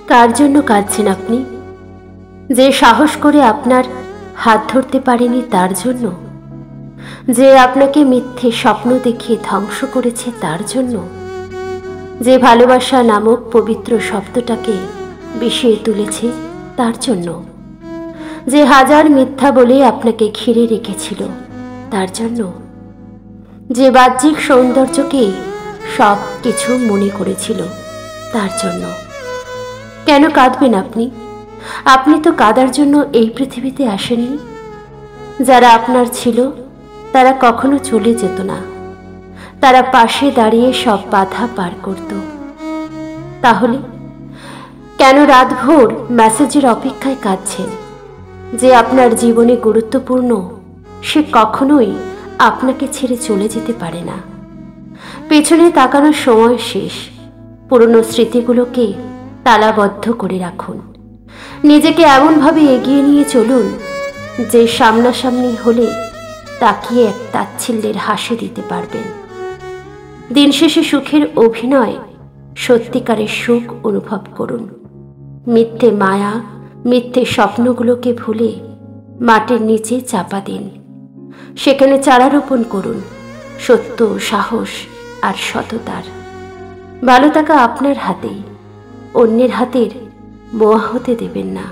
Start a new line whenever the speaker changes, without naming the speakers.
কার জন্য কাঁদছেন আপনি? যে সাহস করে আপনার হাত ধরতে পারেনি তার জন্য? যে আপনাকে মিথ্যে স্বপ্ন দেখিয়ে ধ্বংস করেছে তার জন্য? যে ভালোবাসা নামক পবিত্র শব্দটাকে বিষিয়ে তুলেছে তার জন্য? যে হাজার মিথ্যা বলে আপনাকে ঘিরে রেখেছিল তার জন্য? যে বাহ্যিক সৌন্দর্যকে সব কিছু মনে করেছিল তার জন্য? কেন কাঁদবেন আপনি? আপনি তো কাঁদার জন্য এই পৃথিবীতে আসেননি। যারা আপনার ছিল তারা কখনো চলে যেত না, তারা পাশে দাঁড়িয়ে সব বাধা পার করত। তাহলে কেন রাতভর মেসেজের অপেক্ষায় কাঁদছেন? যে আপনার জীবনে গুরুত্বপূর্ণ সে কখনোই আপনাকে ছেড়ে চলে যেতে পারে না। পেছনে তাকানোর সময় শেষ। পুরনো স্মৃতিগুলোকে তালাবদ্ধ করে রাখুন। নিজেকে এমনভাবে এগিয়ে নিয়ে চলুন যে সামনাসামনি হলে তাকিয়ে এক তাচ্ছিল্যের হাসি দিতে পারবেন। দিন শেষে সুখের অভিনয়, সত্যিকারের সুখ অনুভব করুন। মিথ্যে মায়া, মিথ্যে স্বপ্নগুলোকে ভুলে মাটির নিচে চাপা দিন। সেখানে চারা রোপণ করুন সত্য, সাহস আর সততার। ভালো থাকা আপনার হাতেই, অন্যের হাতের মোয়া হতে দেবেন না।